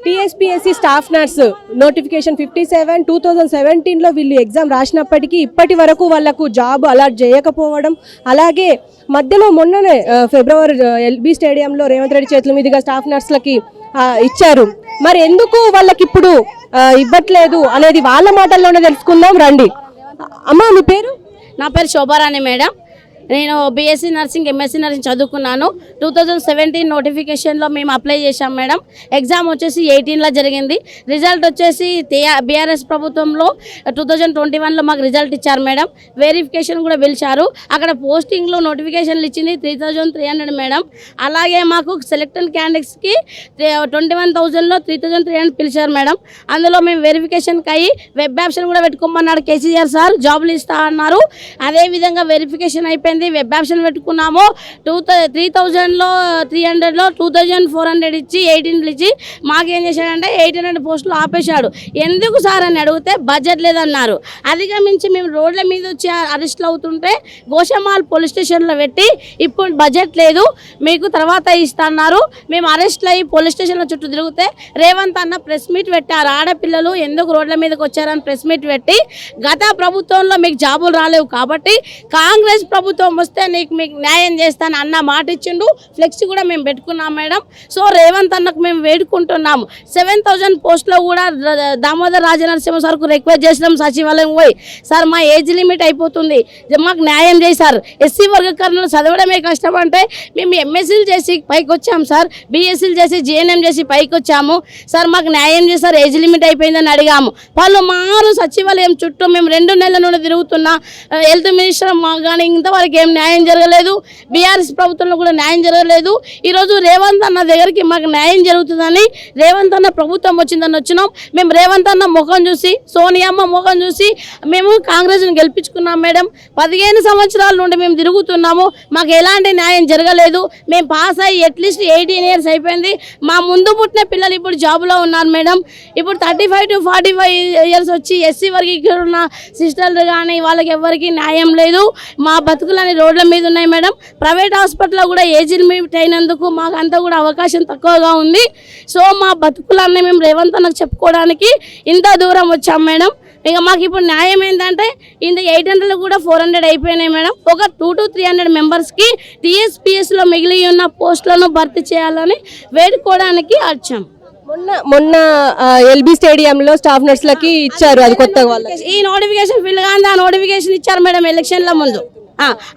TSPSC staff nurse notification 57 2017లో వీళ్ళు exam రాసినప్పటికీ ఇప్పటి వరకు వాళ్ళకు జాబ్ అలాట్ చేయకపోవడం, అలాగే మధ్యలో మొన్ననే ఫిబ్రవరి ఎల్బీ స్టేడియంలో రేవంత్ రెడ్డి చేతుల మీదుగా స్టాఫ్ నర్స్లకి ఇచ్చారు. మరి ఎందుకు వాళ్ళకి ఇప్పుడు ఇవ్వట్లేదు అనేది వాళ్ళ మాటల్లోనే తెలుసుకుందాం రండి. అమ్మ మీ పేరు? నా పేరు శోభారాణి మేడం. నేను బీఎస్సీ నర్సింగ్ ఎంఎస్సీ నర్సింగ్ చదువుకున్నాను. 2017 నోటిఫికేషన్లో మేము అప్లై చేశాం మేడం. ఎగ్జామ్ వచ్చేసి 18లో జరిగింది. రిజల్ట్ వచ్చేసి బీఆర్ఎస్ ప్రభుత్వంలో 2021లో మాకు రిజల్ట్ ఇచ్చారు మేడం. వెరిఫికేషన్ కూడా పిలిచారు. అక్కడ పోస్టింగ్లో నోటిఫికేషన్లు ఇచ్చింది 3300 మేడం. అలాగే మాకు సెలెక్టెడ్ క్యాండిడేట్స్కి 21,000లో 3300 పిలిచారు మేడం. అందులో మేము వెరిఫికేషన్కి అయ్యి వెబ్ ఆప్షన్ కూడా పెట్టుకోమన్నాడు కేసీఆర్ సార్, జాబులు ఇస్తా అన్నారు. అదేవిధంగా వెరిఫికేషన్ అయిపోయింది, వెబ్ ఆప్షన్ పెట్టుకున్నాము. 3,000లో 300లో 2,400 ఇచ్చి 18 ఇచ్చి మాకేం చేశాడంటే 800 పోస్టులు ఆపేశాడు. ఎందుకు సార్ అని అడిగితే బడ్జెట్ లేదన్నారు. అధిగమించి మేము రోడ్ల మీద వచ్చి అరెస్ట్లు అవుతుంటే గోషమాల్ పోలీస్ స్టేషన్లో పెట్టి ఇప్పుడు బడ్జెట్ లేదు మీకు తర్వాత ఇస్తున్నారు. మేము అరెస్ట్లు అయ్యి పోలీస్ స్టేషన్లో చుట్టూ తిరిగితే రేవంత్ అన్న ప్రెస్ మీట్ పెట్టారు. ఆడపిల్లలు ఎందుకు రోడ్ల మీదకి వచ్చారని ప్రెస్ మీట్ పెట్టి గత ప్రభుత్వంలో మీకు జాబులు రాలేవు కాబట్టి కాంగ్రెస్ ప్రభుత్వం వస్తే మీకు న్యాయం చేస్తాను అన్న మాట ఇచ్చిండు. ఫ్లెక్సీ కూడా మేము పెట్టుకున్నాం మేడం. సో రేవంత్ అన్నకు మేము వేడుకుంటున్నాము. 7,000 పోస్టులో కూడా దామోదర్ రాజనరసింహ సార్కు రిక్వెస్ట్ చేసినాం సచివాలయం పోయి, సార్ మా ఏజ్ లిమిట్ అయిపోతుంది, మాకు న్యాయం చేశారు. ఎస్సీ వర్గీకరణలు చదవడమే కష్టం అంటే మేము ఎంఎస్సీలు చేసి పైకి వచ్చాము సార్, బీఎస్సీలు చేసి జీఎన్ఎం చేసి పైకి వచ్చాము సార్, మాకు న్యాయం చేశారు, ఏజ్ లిమిట్ అయిపోయిందని అడిగాము. పలుమారు సచివాలయం చుట్టూ మేము 2 నెలల నుండి తిరుగుతున్నా. హెల్త్ మినిస్టర్ కానీ ఇంతవరకు ఏం న్యాయం జరగలేదు. బీఆర్ఎస్ ప్రభుత్వంలో కూడా న్యాయం జరగలేదు. ఈరోజు రేవంత్ అన్న దగ్గరికి మాకు న్యాయం జరుగుతుందని రేవంత్ అన్న ప్రభుత్వం వచ్చిందని వచ్చినాం. మేము రేవంత్ అన్న ముఖం చూసి, సోనియమ్మ ముఖం చూసి మేము కాంగ్రెస్ని గెలిపించుకున్నాం మేడం. 15 సంవత్సరాల నుండి మేము తిరుగుతున్నాము, మాకు ఎలాంటి న్యాయం జరగలేదు. మేము పాస్ అయ్యి అట్లీస్ట్ 18 ఇయర్స్ అయిపోయింది. మా ముందు పుట్టిన పిల్లలు ఇప్పుడు జాబులో ఉన్నారు మేడం. ఇప్పుడు 35 to 45 ఇయర్స్ వచ్చి ఎస్సీ వర్గీకరణ సిస్టర్లు కానీ వాళ్ళకి ఎవరికి న్యాయం లేదు. మా బతుకులని రోడ్ల మీద ఉన్నాయి మేడం. ప్రైవేట్ హాస్పిటల్లో కూడా ఏజ్ లిమిట్ అయినందుకు మాకు అంతా కూడా అవకాశం తక్కువగా ఉంది. సో మా బతుకులన్నీ మేము రేవంత్ అన్నకు చెప్పుకోవడానికి ఇంత దూరం వచ్చాం మేడం. ఇక మాకు ఇప్పుడు న్యాయం ఏంటంటే ఇంత 800 కూడా 400 అయిపోయినాయి మేడం. ఒక 200 to 300 మెంబర్స్కి టీఎస్పీఎస్లో మిగిలి ఉన్న పోస్టులను భర్తీ చేయాలని వేడుకోవడానికి వచ్చాం. మొన్న ఎల్బీ స్టేడియంలో స్టాఫ్ నర్స్లకి ఇచ్చారు, అది కొత్తగా వాళ్ళకి ఈ నోటిఫికేషన్ ఫిల్ కానీ ఆ నోటిఫికేషన్ ఇచ్చారు మేడం ఎలక్షన్ల ముందు.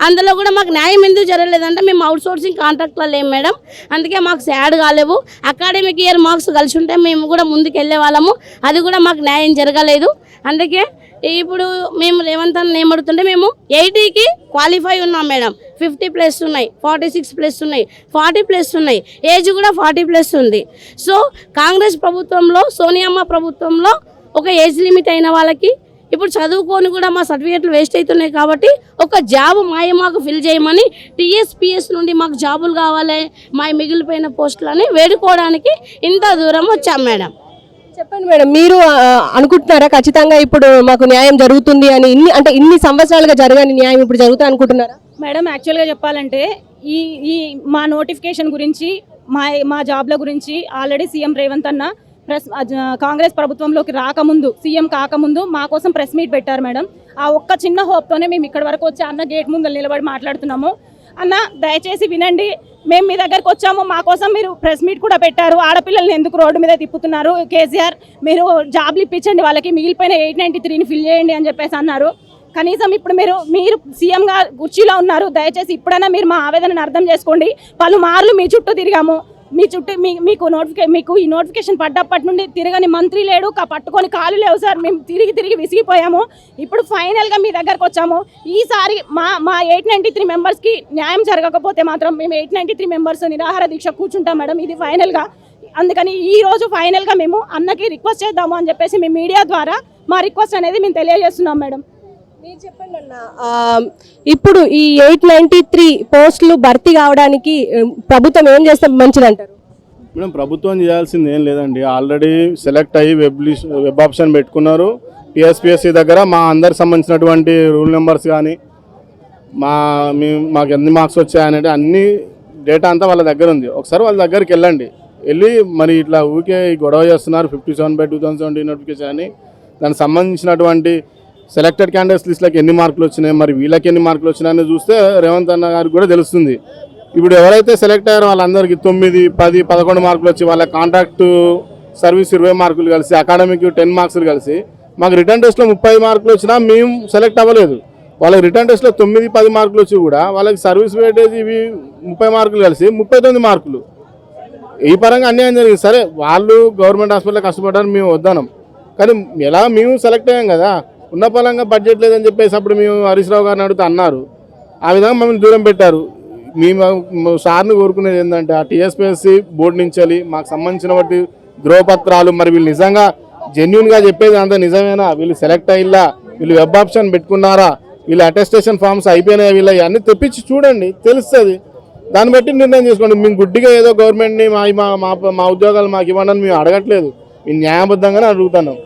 అందులో కూడా మాకు న్యాయం ఎందుకు జరగలేదంటే మేము అవుట్ సోర్సింగ్ కాంట్రాక్ట్లో లేము మేడం. అందుకే మాకు యాడ్ కాలేవు. అకాడమిక్ ఇయర్ మార్క్స్ కలిసి ఉంటే మేము కూడా ముందుకు వెళ్ళే వాళ్ళము. అది కూడా మాకు న్యాయం జరగలేదు. అందుకే ఇప్పుడు మేము రేవంత్ అన్న ఏమడుతుంటే మేము 80కి క్వాలిఫై ఉన్నాం మేడం. 50+ ఉన్నాయి, 46+ ఉన్నాయి, 40+ ఉన్నాయి, ఏజ్ కూడా 40+ ఉంది. సో కాంగ్రెస్ ప్రభుత్వంలో సోనియమ్మ ప్రభుత్వంలో ఒక ఏజ్ లిమిట్ అయిన వాళ్ళకి ఇప్పుడు చదువుకొని కూడా మా సర్టిఫికేట్లు వేస్ట్ అవుతున్నాయి కాబట్టి ఒక జాబ్ మాకు ఫిల్ చేయమని టీఎస్పీఎస్ నుండి మాకు జాబులు కావాలి, మా మిగిలిపోయిన పోస్టులని వేడుకోవడానికి ఇంత దూరం వచ్చాం మేడం. చెప్పండి మేడం, మీరు అనుకుంటున్నారా ఖచ్చితంగా ఇప్పుడు మాకు న్యాయం జరుగుతుంది అని? ఇన్ని సంవత్సరాలుగా జరగని న్యాయం ఇప్పుడు జరుగుతుంది అనుకుంటున్నారా? మేడం యాక్చువల్గా చెప్పాలంటే ఈ మా నోటిఫికేషన్ గురించి మా జాబ్ల గురించి ఆల్రెడీ సీఎం రేవంత్ అన్న కాంగ్రెస్ ప్రభుత్వంలోకి రాకముందు, సీఎం కాకముందు మా కోసం ప్రెస్ మీట్ పెట్టారు మేడం. ఆ ఒక్క చిన్న హోప్తోనే మేము ఇక్కడ వరకు వచ్చి అన్న గేట్ ముందు నిలబడి మాట్లాడుతున్నాము. అన్న దయచేసి వినండి, మేము మీ దగ్గరకు వచ్చాము, మా కోసం మీరు ప్రెస్ మీట్ కూడా పెట్టారు. ఆడపిల్లల్ని ఎందుకు రోడ్డు మీద తిప్పుతున్నారు? కేసీఆర్ మీరు జాబ్లు ఇప్పించండి, వాళ్ళకి మిగిలిపోయిన 893ని ఫిల్ చేయండి అని చెప్పేసి అన్నారు. కనీసం ఇప్పుడు మీరు సీఎంగా కుర్చీలో ఉన్నారు, దయచేసి ఇప్పుడైనా మీరు మా ఆవేదనను అర్థం చేసుకోండి. పలుమార్లు మీ చుట్టూ తిరిగాము, మీ చుట్టూ మీకు ఈ నోటిఫికేషన్ పడ్డప్పటి నుండి తిరగని మంత్రి లేడు, పట్టుకొని కాలు లేవు సార్. మేము తిరిగి విసిగిపోయాము. ఇప్పుడు ఫైనల్గా మీ దగ్గరకు వచ్చాము. ఈసారి మా 893 మెంబర్స్కి న్యాయం జరగకపోతే మాత్రం మేము 893 మెంబర్స్ నిరాహార దీక్ష కూర్చుంటాం మేడం. ఇది ఫైనల్గా. అందుకని ఈ రోజు ఫైనల్గా మేము అన్నకి రిక్వెస్ట్ చేద్దాము అని చెప్పేసి మీ మీడియా ద్వారా మా రిక్వెస్ట్ అనేది మేము తెలియజేస్తున్నాం మేడం. మీరు చెప్పండి అన్న, ఇప్పుడు ఈ 893 పోస్టులు భర్తీ కావడానికి ప్రభుత్వం ఏం చేస్తే మంచిది అంటారు? మేడం ప్రభుత్వం చేయాల్సింది ఏం లేదండి. ఆల్రెడీ సెలెక్ట్ అయ్యి వెబ్ ఆప్షన్ పెట్టుకున్నారు. టీఎస్పీఎస్సీ దగ్గర మా అందరికి సంబంధించినటువంటి రూల్ నెంబర్స్ కానీ మాకు ఎన్ని మార్క్స్ వచ్చాయనేది అన్ని డేటా అంతా వాళ్ళ దగ్గర ఉంది. ఒకసారి వాళ్ళ దగ్గరికి వెళ్ళండి. వెళ్ళి మరి ఇట్లా ఊకే గొడవ చేస్తున్నారు 57/2017 నోటిఫికేషన్ అని. దానికి సంబంధించినటువంటి సెలెక్టెడ్ క్యాండిడేట్స్ లిస్ట్లకు ఎన్ని మార్కులు వచ్చినాయి, మరి వీళ్ళకి ఎన్ని మార్కులు వచ్చినాయని చూస్తే రేవంత్ అన్న గారికి కూడా తెలుస్తుంది. ఇప్పుడు ఎవరైతే సెలెక్ట్ అయ్యారో వాళ్ళందరికీ 9, 10, 11 మార్కులు వచ్చి వాళ్ళ కాంట్రాక్ట్ సర్వీస్ 20 మార్కులు కలిసి అకాడమిక్ 10 మార్క్స్లు కలిసి మాకు రిటర్న్ టెస్ట్లో 30 మార్కులు వచ్చినా మేము సెలెక్ట్ అవ్వలేదు. వాళ్ళకి రిటర్న్ టెస్ట్లో 9, 10 మార్కులు వచ్చి కూడా వాళ్ళకి సర్వీస్ వెయిటేజ్ ఇవి 30 మార్కులు కలిసి 39 మార్కులు. ఈ పరంగా అన్యాయం జరిగింది. సరే వాళ్ళు గవర్నమెంట్ హాస్పిటల్లో కష్టపడ్డారు, మేము వద్దనం. కానీ ఎలా మేము సెలెక్ట్ అయ్యాం కదా, ఉన్న పరంగా బడ్జెట్ లేదని చెప్పేసి అప్పుడు మేము హరీష్ రావు గారిని అడిగితే అన్నారు. ఆ విధంగా మమ్మల్ని దూరం పెట్టారు. మేము సార్ని కోరుకునేది ఏంటంటే ఆ టీఎస్పీఎస్సీ బోర్డు నుంచి వెళ్ళి మాకు సంబంధించిన వాటి ధ్రువపత్రాలు, మరి వీళ్ళు నిజంగా జెన్యున్గా చెప్పేది అంత నిజమేనా, వీళ్ళు సెలెక్ట్ అయ్యిలా, వీళ్ళు వెబ్ ఆప్షన్ పెట్టుకున్నారా, వీళ్ళు అటెస్టేషన్ ఫామ్స్ అయిపోయినాయి, వీళ్ళు అన్నీ తెప్పించి చూడండి, తెలుస్తుంది. దాన్ని బట్టి నిర్ణయం చేసుకోండి. మేము గుడ్డిగా ఏదో గవర్నమెంట్ని మా ఉద్యోగాలు మాకు ఇవ్వండి మేము అడగట్లేదు, మేము న్యాయబద్ధంగానే అడుగుతున్నాం.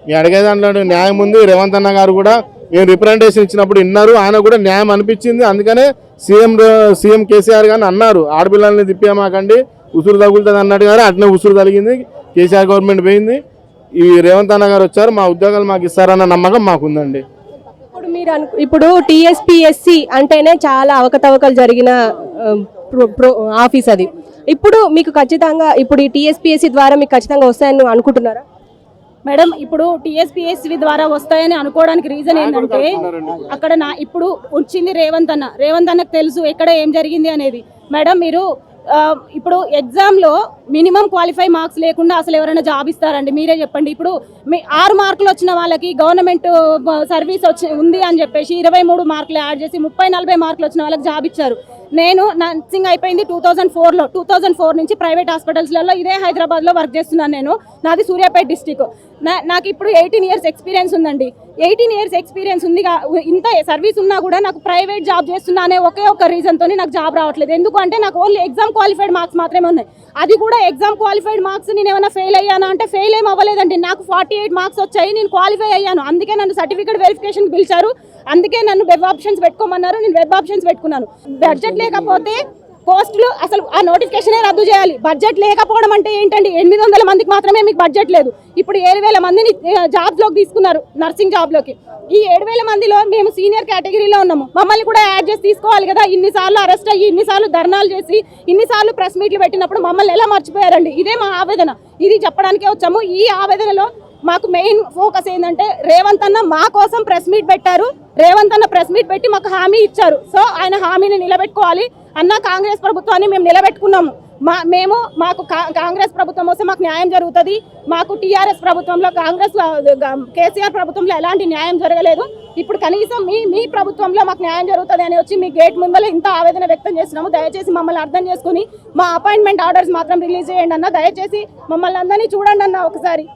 మేము అడిగే దాంట్లో న్యాయం ఉంది. రేవంత్ అన్న గారు కూడా మేము రిప్రజెంటేషన్ ఇచ్చినప్పుడు విన్నారు, ఆయన కూడా న్యాయం అనిపించింది. అందుకనే సీఎం కేసీఆర్ గారిని అన్నారు, ఆడపిల్లల్ని తిప్పామాకండి ఉసురు తగులుతుంది అన్నట్టు గారు అట్నే ఉసురు తగిలింది. కేసీఆర్ గవర్నమెంట్ పోయింది, ఈ రేవంత్ అన్న గారు వచ్చారు, మా ఉద్యోగాలు మాకు ఇస్తారన్న నమ్మకం మాకుందండి. ఇప్పుడు టీఎస్పీఎస్సీ అంటేనే చాలా అవకతవకలు జరిగిన ఆఫీస్ అది. ఇప్పుడు మీకు ఖచ్చితంగా ఇప్పుడు ఈ టీఎస్పీఎస్సీ ద్వారా మీకు ఖచ్చితంగా వస్తాయని అనుకుంటున్నారా? మేడం, ఇప్పుడు టీఎస్పీఎస్సీ ద్వారా వస్తాయని అనుకోవడానికి రీజన్ ఏంటంటే అక్కడ ఇప్పుడు వచ్చింది రేవంత్ అన్నకు తెలుసు ఎక్కడ ఏం జరిగింది అనేది. మేడం మీరు ఇప్పుడు ఎగ్జామ్లో మినిమం క్వాలిఫై మార్క్స్ లేకుండా అసలు ఎవరైనా జాబ్ ఇస్తారండి? మీరే చెప్పండి. ఇప్పుడు 6 మార్కులు వచ్చిన వాళ్ళకి గవర్నమెంట్ సర్వీస్ ఉంది అని చెప్పేసి 23 మార్కులు యాడ్ చేసి 30-40 మార్కులు వచ్చిన వాళ్ళకి జాబ్ ఇచ్చారు. నేను నర్సింగ్ అయిపోయింది 2004లో. 2004 నుంచి ప్రైవేట్ హాస్పిటల్స్లలో ఇదే హైదరాబాద్లో వర్క్ చేస్తున్నాను. నేను నాది సూర్యాపేట డిస్టిక్. నాకు ఇప్పుడు 18 ఇయర్స్ ఎక్స్పీరియన్స్ ఉందండి. 18 ఇయర్స్ ఎక్స్పీరియన్స్ ఉంది. ఇంత సర్వీస్ ఉన్నా కూడా నాకు ప్రైవేట్ జాబ్ చేస్తున్నా అనే ఒకే ఒక రీజన్తో నాకు జాబ్ రావట్లేదు. ఎందుకంటే నాకు ఓన్లీ ఎగ్జామ్ క్వాలిఫైడ్ మార్క్స్ మాత్రమే ఉన్నాయి. అది కూడా ఎగ్జామ్ క్వాలిఫైడ్ మార్క్స్ నేను ఏమైనా ఫెయిల్ అయ్యానా అంటే ఫెయిల్ ఏం అవ్వలేదండి. నాకు 48 మార్క్స్ వచ్చాయి, నేను క్వాలిఫై అయ్యాను. అందుకే నన్ను సర్టిఫికేట్ వెరిఫికేషన్ పిలిచారు, అందుకే నన్ను వెబ్ ఆప్షన్స్ పెట్టుకోమన్నారు, నేను వెబ్ ఆప్షన్స్ పెట్టుకున్నాను. బడ్జెట్ లేకపోతే పోస్టులు అసలు ఆ నోటిఫికేషనే రద్దు చేయాలి. బడ్జెట్ లేకపోవడం అంటే ఏంటండి? 800 మందికి మాత్రమే మీకు బడ్జెట్ లేదు. ఇప్పుడు 7,000 మందిని జాబ్స్లోకి తీసుకున్నారు, నర్సింగ్ జాబ్లోకి. ఈ 7,000 మందిలో మేము సీనియర్ కేటగిరీలో ఉన్నాము, మమ్మల్ని కూడా యాడ్ చేసి తీసుకోవాలి కదా. ఇన్నిసార్లు అరెస్ట్ అయ్యి, ఇన్నిసార్లు ధర్నాలు చేసి, ఇన్నిసార్లు ప్రెస్ మీట్లు పెట్టినప్పుడు మమ్మల్ని ఎలా మర్చిపోయారండి? ఇదే మా ఆవేదన, ఇది చెప్పడానికే వచ్చాము. ఈ ఆవేదనలో మాకు మెయిన్ ఫోకస్ ఏంటంటే రేవంత్ అన్న మా కోసం ప్రెస్ మీట్ పెట్టారు. రేవంత్ అన్న ప్రెస్ మీట్ పెట్టి మాకు హామీ ఇచ్చారు. సో ఆయన హామీని నిలబెట్టుకోవాలి అన్న. కాంగ్రెస్ ప్రభుత్వాన్ని మేము నిలబెట్టుకున్నాము. మాకు కాంగ్రెస్ ప్రభుత్వం వస్తే మాకు న్యాయం జరుగుతుంది. మాకు టీఆర్ఎస్ ప్రభుత్వంలో కేసీఆర్ ప్రభుత్వంలో ఎలాంటి న్యాయం జరగలేదు. ఇప్పుడు కనీసం మీ ప్రభుత్వంలో మాకు న్యాయం జరుగుతుంది అని వచ్చి మీ గేట్ ముందర ఇంత ఆవేదన వ్యక్తం చేస్తున్నాము. దయచేసి మమ్మల్ని అర్థం చేసుకుని మా అపాయింట్మెంట్ ఆర్డర్స్ మాత్రం రిలీజ్ చేయండి అన్న. దయచేసి మమ్మల్ని అందరినీ చూడండి అన్న ఒకసారి.